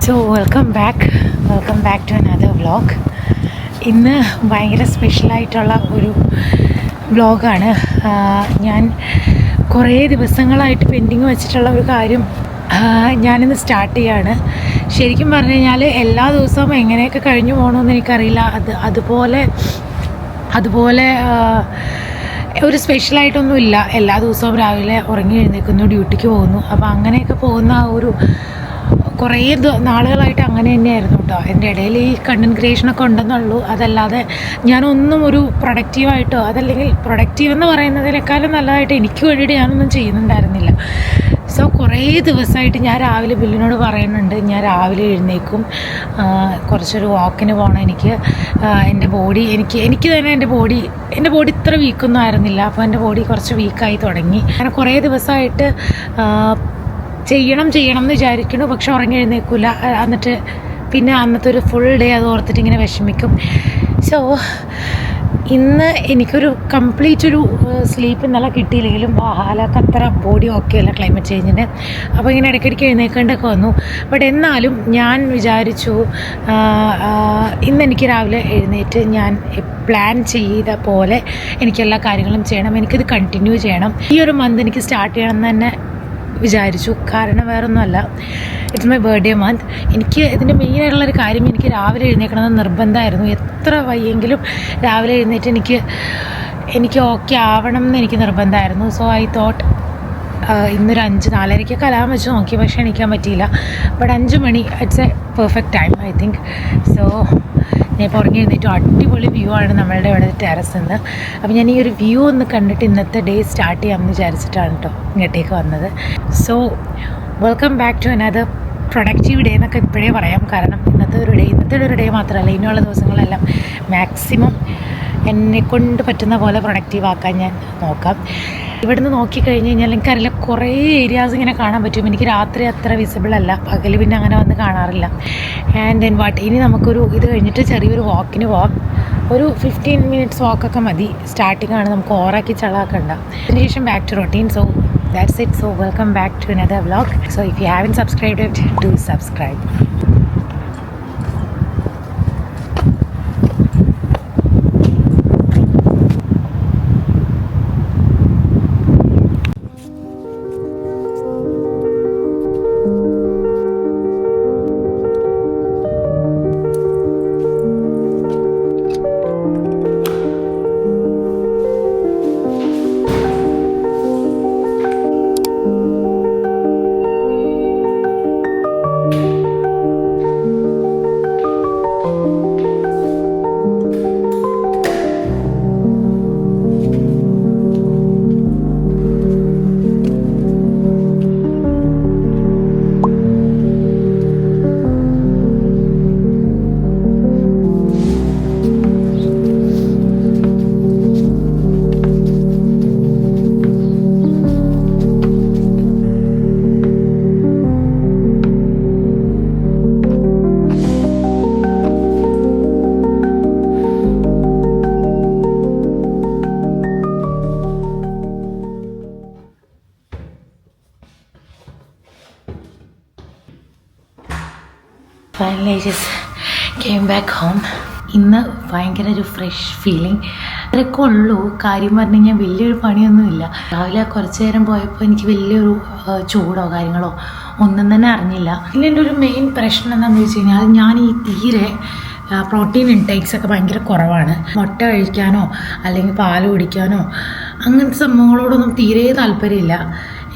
So welcome back to another vlog. ഇന്ന് ഭയങ്കര സ്പെഷ്യലായിട്ടുള്ള ഒരു വ്ളോഗാണ്. ഞാൻ കുറേ ദിവസങ്ങളായിട്ട് പെൻഡിങ് വെച്ചിട്ടുള്ള ഒരു കാര്യം ഞാനിന്ന് സ്റ്റാർട്ട് ചെയ്യാണ്. ശരിക്കും പറഞ്ഞു കഴിഞ്ഞാൽ എല്ലാ ദിവസവും എങ്ങനെയൊക്കെ കഴിഞ്ഞു പോകണമെന്ന് എനിക്കറിയില്ല. അതുപോലെ ഒരു സ്പെഷ്യലായിട്ടൊന്നും ഇല്ല. എല്ലാ ദിവസവും രാവിലെ ഉറങ്ങി എഴുന്നേൽക്കുന്നു, ഡ്യൂട്ടിക്ക് പോകുന്നു. അപ്പോൾ അങ്ങനെയൊക്കെ പോകുന്ന ഒരു കുറേ നാളുകളായിട്ട് അങ്ങനെ തന്നെയായിരുന്നു കേട്ടോ. എൻ്റെ ഇടയിൽ ഈ കണ്ടൻറ് ക്രിയേഷനൊക്കെ ഉണ്ടെന്നുള്ളൂ. അതല്ലാതെ ഞാനൊന്നും ഒരു പ്രൊഡക്റ്റീവായിട്ടോ അതല്ലെങ്കിൽ പ്രൊഡക്റ്റീവ് എന്ന് പറയുന്നതിനേക്കാളും നല്ലതായിട്ട് എനിക്ക് വേണ്ടിയിട്ട് ഞാനൊന്നും ചെയ്യുന്നുണ്ടായിരുന്നില്ല. സോ കുറേ ദിവസമായിട്ട് ഞാൻ രാവിലെ ബില്ലിനോട് പറയുന്നുണ്ട്, ഞാൻ രാവിലെ എഴുന്നേക്കും, കുറച്ചൊരു വാക്കിന് പോകണം. എൻ്റെ ബോഡി എനിക്ക് തന്നെ എൻ്റെ ബോഡി ഇത്ര വീക്കൊന്നും ആയിരുന്നില്ല. അപ്പോൾ എൻ്റെ ബോഡി കുറച്ച് വീക്കായി തുടങ്ങി. അങ്ങനെ കുറേ ദിവസമായിട്ട് ചെയ്യണം എന്ന് വിചാരിക്കുന്നു, പക്ഷെ ഉറങ്ങി എഴുന്നേൽക്കില്ല. എന്നിട്ട് പിന്നെ അന്നത്തെ ഒരു ഫുൾ ഡേ അത് ഓർത്തിട്ട് ഇങ്ങനെ വിഷമിക്കും. സോ ഇന്ന് എനിക്കൊരു കംപ്ലീറ്റ് ഒരു സ്ലീപ്പ് ഇന്നലെ കിട്ടിയില്ലെങ്കിലും ഹാലൊക്കെ അത്ര ബോഡി ഓക്കെ അല്ല ക്ലൈമറ്റ് ചേഞ്ചിന്. അപ്പോൾ ഇങ്ങനെ ഇടയ്ക്കിടയ്ക്ക് എഴുന്നേൽക്കേണ്ടൊക്കെ വന്നു. ബട്ട് എന്നാലും ഞാൻ വിചാരിച്ചു ഇന്നെനിക്ക് രാവിലെ എഴുന്നേറ്റ് ഞാൻ പ്ലാൻ ചെയ്ത പോലെ എനിക്കെല്ലാ കാര്യങ്ങളും ചെയ്യണം, എനിക്കിത് കണ്ടിന്യൂ ചെയ്യണം. ഈ ഒരു മന്ത് എനിക്ക് സ്റ്റാർട്ട് ചെയ്യണം എന്ന് തന്നെ വിചാരിച്ചു. കാരണം വേറൊന്നുമല്ല, ഇറ്റ്സ് മൈ ബർത്ത്ഡേ മന്ത്. എനിക്ക് ഇതിൻ്റെ മെയിനായിട്ടുള്ളൊരു കാര്യം, എനിക്ക് രാവിലെ എഴുന്നേൽക്കണമെന്ന് നിർബന്ധമായിരുന്നു. എത്ര വയ്യെങ്കിലും രാവിലെ എഴുന്നേറ്റ് എനിക്ക് ഓക്കെ ആവണം എന്ന് എനിക്ക് നിർബന്ധമായിരുന്നു. സോ ഐ തോട്ട് ഇന്നൊരു 5-4:30 അലാം വെച്ച് നോക്കി, പക്ഷേ എണീക്കാൻ പറ്റിയില്ല. ബട്ട് 5 മണി it's a perfect time I think. So ഞാൻ ഇപ്പോൾ ഉറങ്ങി എഴുന്നേറ്റു. അടിപൊളി വ്യൂ ആണ് നമ്മളുടെ ഇവിടെ ടെറസ് നിന്ന്. അപ്പോൾ ഞാൻ ഈ ഒരു വ്യൂ ഒന്ന് കണ്ടിട്ട് ഇന്നത്തെ ഡേ സ്റ്റാർട്ട് ചെയ്യാമെന്ന് വിചാരിച്ചിട്ടാണ് കേട്ടോ ഇങ്ങോട്ടേക്ക് വന്നത്. So welcome back to another productive day എന്നൊക്കെ ഇപ്പോഴേ പറയാം. കാരണം ഇന്നത്തെ ഒരു ഡേ മാത്രമല്ല, ഇനിയുള്ള ദിവസങ്ങളെല്ലാം മാക്സിമം എന്നെക്കൊണ്ട് പറ്റുന്ന പോലെ പ്രൊഡക്റ്റീവ് ആക്കാൻ ഞാൻ നോക്കാം. ഇവിടുന്ന് നോക്കിക്കഴിഞ്ഞ് കഴിഞ്ഞാൽ എനിക്കറിയില്ല, കുറേ ഏരിയാസ് ഇങ്ങനെ കാണാൻ പറ്റും. എനിക്ക് രാത്രി അത്ര വിസിബിൾ അല്ല, പകൽ പിന്നെ അങ്ങനെ വന്ന് കാണാറില്ല. ആൻഡ് ദെൻ ഇനി നമുക്കൊരു ഇത് കഴിഞ്ഞിട്ട് ചെറിയൊരു വാക്കിന് പോവാം. ഒരു 15 മിനിറ്റ്സ് വാക്കൊക്കെ മതി. സ്റ്റാർട്ടിംഗ് ആണ്, നമുക്ക് ഓറാക്കി ചളാക്കണ്ട. അതിനുശേഷം back to routine. So that's it. So welcome back to another vlog. So if you haven't subscribed it, do subscribe. Finally just came back home. ഇന്ന് ഭയങ്കര ഒരു ഫ്രഷ് ഫീലിംഗ് അതൊക്കെ ഉള്ളൂ. കാര്യം പറഞ്ഞു കഴിഞ്ഞാൽ വലിയൊരു പണിയൊന്നുമില്ല. രാവിലെ കുറച്ച് നേരം പോയപ്പോൾ എനിക്ക് വലിയൊരു ചൂടോ കാര്യങ്ങളോ ഒന്നും തന്നെ അറിഞ്ഞില്ല. ഇതിൻ്റെ ഒരു മെയിൻ പ്രശ്നം എന്താണെന്ന് വെച്ച് കഴിഞ്ഞാൽ, ഞാൻ ഈ തീരെ പ്രോട്ടീൻ ഇൻടേക്സ് ഒക്കെ ഭയങ്കര കുറവാണ്. മുട്ട കഴിക്കാനോ അല്ലെങ്കിൽ പാൽ കുടിക്കാനോ അങ്ങനത്തെ സംഭവങ്ങളോടൊന്നും തീരെ താല്പര്യമില്ല.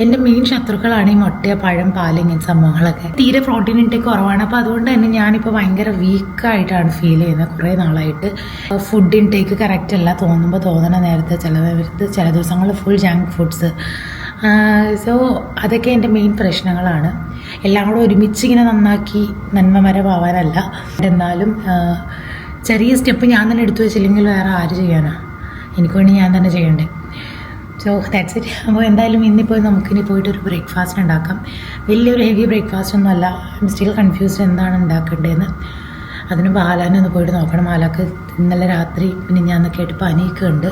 എൻ്റെ മെയിൻ ശത്രുക്കളാണ് ഈ മുട്ട, പഴം, പാൽ, ഇങ്ങനത്തെ സംഭവങ്ങളൊക്കെ. തീരെ പ്രോട്ടീൻ ഇൻടേക്ക് കുറവാണ്. അപ്പോൾ അതുകൊണ്ട് തന്നെ ഞാനിപ്പോൾ ഭയങ്കര വീക്കായിട്ടാണ് ഫീൽ ചെയ്യുന്നത് കുറേ നാളായിട്ട്. ഫുഡ് ഇൻടേക്ക് കറക്റ്റ് അല്ല, തോന്നണ നേരത്തെ ചില ദിവസങ്ങളിൽ ഫുൾ ജങ്ക് ഫുഡ്സ്. സോ അതൊക്കെ എൻ്റെ മെയിൻ പ്രശ്നങ്ങളാണ്. എല്ലാം കൂടെ ഒരുമിച്ച് ഇങ്ങനെ നന്നാക്കി നന്മമരമാവാനല്ല. എന്നാലും ചെറിയ സ്റ്റെപ്പ് ഞാൻ തന്നെ എടുത്തു വെച്ചില്ലെങ്കിൽ വേറെ ആര് ചെയ്യാനാ? എനിക്ക് വേണ്ടി ഞാൻ തന്നെ ചെയ്യണ്ടേ. So that's it. അപ്പോൾ എന്തായാലും ഇന്നിപ്പോൾ നമുക്കിനി പോയിട്ടൊരു ബ്രേക്ക്ഫാസ്റ്റ് ഉണ്ടാക്കാം. വലിയൊരു ഹെവി ബ്രേക്ക്ഫാസ്റ്റ് ഒന്നും അല്ല. ഐ എം സ്റ്റിൽ കൺഫ്യൂസ്ഡ് എന്താണ് ഉണ്ടാക്കേണ്ടതെന്ന്. അതിന് ബാലാനെ ഒന്ന് പോയിട്ട് നോക്കണം. ബാലാക്ക് ഇന്നലെ രാത്രി പിന്നെ ഞാനൊക്കെ ആയിട്ട് പനിയൊക്കെ ഉണ്ട്.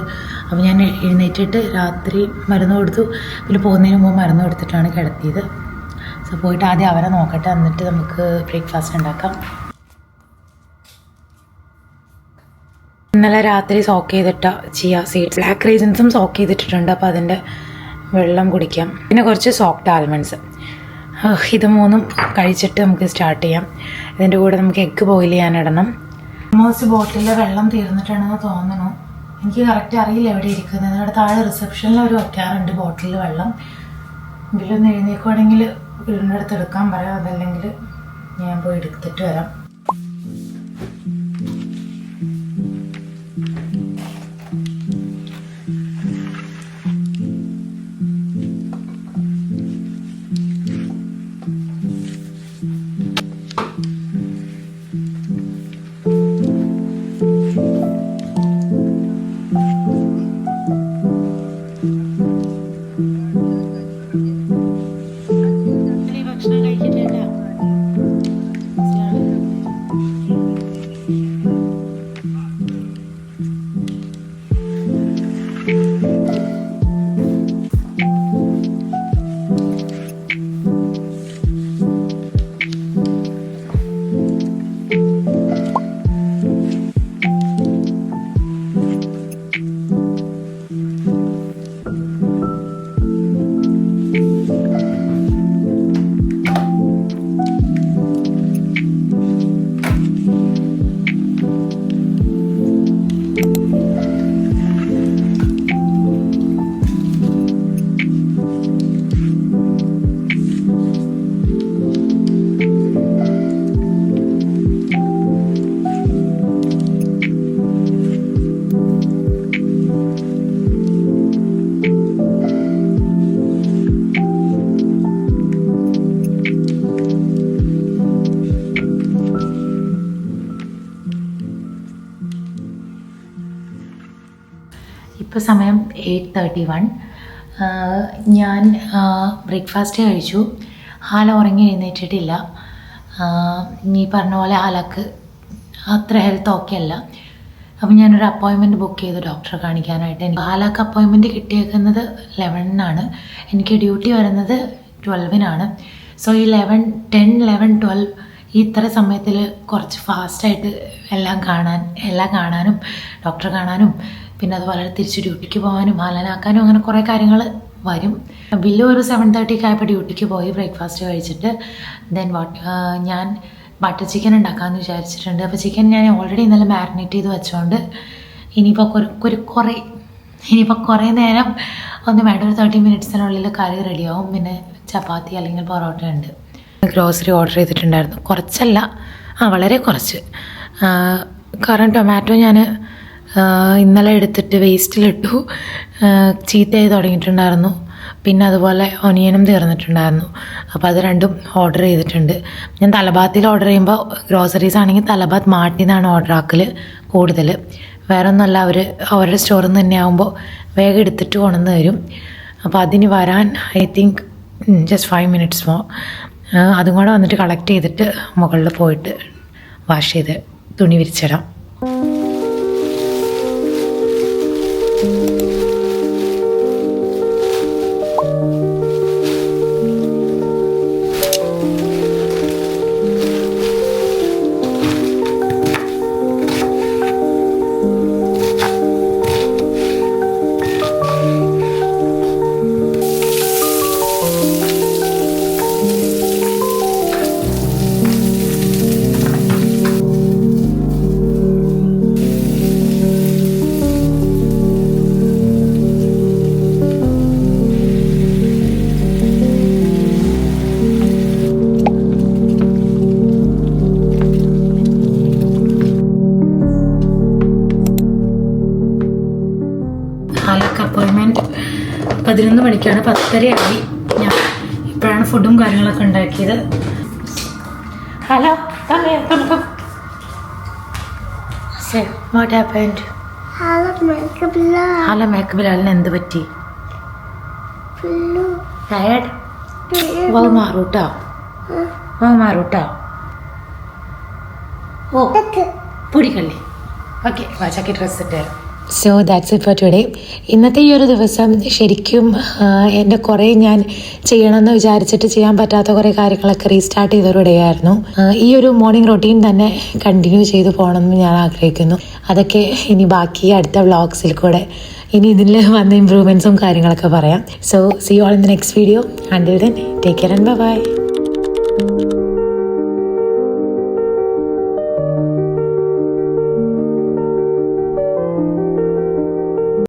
അപ്പോൾ ഞാൻ എഴുന്നേറ്റിട്ട് രാത്രി മരുന്ന് കൊടുത്തു. പിന്നെ പോകുന്നതിന് മുമ്പ് മരുന്ന് കൊടുത്തിട്ടാണ് കിടത്തിയത്. സോ സോ പോയിട്ട് ആദ്യം അവരെ നോക്കട്ടെ, എന്നിട്ട് നമുക്ക് ബ്രേക്ക്ഫാസ്റ്റ് ഉണ്ടാക്കാം. ഇന്നലെ രാത്രി സോക്ക് ചെയ്തിട്ട ചിയ സീഡ്സ്, ബ്ലാക്ക് റീസൻസും സോക്ക് ചെയ്തിട്ടിട്ടുണ്ട്. അപ്പോൾ അതിൻ്റെ വെള്ളം കുടിക്കാം. പിന്നെ കുറച്ച് സോഫ്റ്റ് ആൽമണ്ട്സ്. ഇത് മൂന്നും കഴിച്ചിട്ട് നമുക്ക് സ്റ്റാർട്ട് ചെയ്യാം. ഇതിൻ്റെ കൂടെ നമുക്ക് എഗ്ഗ് ബോയിൽ ചെയ്യാനിടണം. ഓൾമോസ്റ്റ് ബോട്ടിലെ വെള്ളം തീർന്നിട്ടുണ്ടെന്ന് തോന്നുന്നു. എനിക്ക് കറക്റ്റ് അറിയില്ല എവിടെ ഇരിക്കുന്നത്. ഇവിടെ താഴെ റിസപ്ഷനിൽ അവർ വയ്ക്കാറുണ്ട് ബോട്ടിൽ വെള്ളം. എങ്കിലൊന്ന് എഴുന്നേക്കുവാണെങ്കിൽ വീടിൻ്റെ അടുത്ത് എടുക്കാൻ പറയാം. അതല്ലെങ്കിൽ ഞാൻ പോയി എടുത്തിട്ട് വരാം. ഇപ്പോൾ സമയം 8:31. ഞാൻ ബ്രേക്ക്ഫാസ്റ്റ് കഴിച്ചു. ഹാല ഉറങ്ങി എഴുന്നേറ്റിട്ടില്ല. നീ പറഞ്ഞ പോലെ ഹാലക്ക് അത്ര ഹെൽത്ത് ഓക്കെ അല്ല. അപ്പം ഞാനൊരു അപ്പോയിൻമെൻറ്റ് ബുക്ക് ചെയ്തു ഡോക്ടറെ കാണിക്കാനായിട്ട്. ഹാലക്ക് അപ്പോയിൻമെൻറ്റ് കിട്ടിയേക്കുന്നത് 11-നാണ്. എനിക്ക് ഡ്യൂട്ടി വരുന്നത് 12-നാണ്. സോ ഈ 11, 10, 11, 12 ഈ ഇത്ര സമയത്തിൽ കുറച്ച് ഫാസ്റ്റായിട്ട് എല്ലാം കാണാനും ഡോക്ടറെ കാണാനും പിന്നെ അതുപോലെ തിരിച്ച് ഡ്യൂട്ടിക്ക് പോകാനും ഹാലനാക്കാനും അങ്ങനെ കുറേ കാര്യങ്ങൾ വരും. ബില്ല് ഒരു 7:30 ആയപ്പോൾ ഡ്യൂട്ടിക്ക് പോയി ബ്രേക്ക്ഫാസ്റ്റ് കഴിച്ചിട്ട് ദെൻ ഞാൻ ബട്ടർ ചിക്കൻ ഉണ്ടാക്കാമെന്ന് വിചാരിച്ചിട്ടുണ്ട്. അപ്പോൾ ചിക്കൻ ഞാൻ ഓൾറെഡി ഇന്നലെ മാരിനേറ്റ് ചെയ്ത് വെച്ചോണ്ട് ഇനിയിപ്പോൾ കുറേ നേരം ഒന്നും വേണ്ട, ഒരു 30 മിനിറ്റ്സിനുള്ളിൽ കറി റെഡിയാവും. പിന്നെ ചപ്പാത്തി അല്ലെങ്കിൽ പൊറോട്ട ഉണ്ട്. ഗ്രോസറി ഓർഡർ ചെയ്തിട്ടുണ്ടായിരുന്നു. കുറച്ചല്ല, വളരെ കുറച്ച്. കാരണം ടൊമാറ്റോ ഞാൻ ഇന്നലെ എടുത്തിട്ട് വേസ്റ്റിലിട്ടു, ചീത്തയായി തുടങ്ങിയിട്ടുണ്ടായിരുന്നു. പിന്നെ അതുപോലെ ഒനിയനും തീർന്നിട്ടുണ്ടായിരുന്നു. അപ്പോൾ അത് രണ്ടും ഓർഡർ ചെയ്തിട്ടുണ്ട്. ഞാൻ തലബാത്തിൽ ഓർഡർ ചെയ്യുമ്പോൾ ഗ്രോസറീസ് ആണെങ്കിൽ തലബാത്ത് മാർട്ടിൽ നിന്നാണ് ഓർഡർ ആക്കൽ കൂടുതൽ. വേറെ ഒന്നുമല്ല, അവരുടെ സ്റ്റോറിൽ നിന്ന് തന്നെ ആകുമ്പോൾ വേഗം എടുത്തിട്ട് കൊണ്ടുവന്ന് തരും. അപ്പോൾ അതിന് വരാൻ ഐ തിങ്ക് ജസ്റ്റ് 5 മിനിറ്റ്സ് മോ. അതും കൂടെ വന്നിട്ട് കളക്ട് ചെയ്തിട്ട് മുകളിൽ പോയിട്ട് വാഷ് ചെയ്ത് തുണി വിരിച്ചിടാം. അപ്പോയിൻമെൻറ്റ് 11 മണിക്കാണ്, 10:30 ഞാൻ ഇപ്പോഴാണ് ഫുഡും കാര്യങ്ങളൊക്കെ ഉണ്ടാക്കിയത്. Hello, what happened? Hello makeup ലാലിന് എന്ത് പറ്റി? ടയർഡ്? മാറൂട്ടോ. ഓ പൊടിക്കല്ലേ. ഓക്കെ, വാച്ചാക്കി ഡ്രസ്സ് ഇട്ട് so that's it for today. ഇന്നത്തെ ഈ ഒരു ദിവസം ശരിക്കും എൻ്റെ കുറേ ഞാൻ ചെയ്യണമെന്ന് വിചാരിച്ചിട്ട് ചെയ്യാൻ പറ്റാത്ത കുറേ കാര്യങ്ങളൊക്കെ റീസ്റ്റാർട്ട് ചെയ്തൊരു ഡേ ആയിരുന്നു. ഈ ഒരു മോർണിംഗ് റൊട്ടീൻ തന്നെ കണ്ടിന്യൂ ചെയ്തു പോകണമെന്ന് ഞാൻ ആഗ്രഹിക്കുന്നു. അതൊക്കെ ഇനി ബാക്കി അടുത്ത വ്ളോഗ്സിൽ കൂടെ ഇനി ഇതിൽ വന്ന ഇമ്പ്രൂവ്മെൻറ്റ്സും കാര്യങ്ങളൊക്കെ പറയാം. So see you all in the next video. Until then take care and by.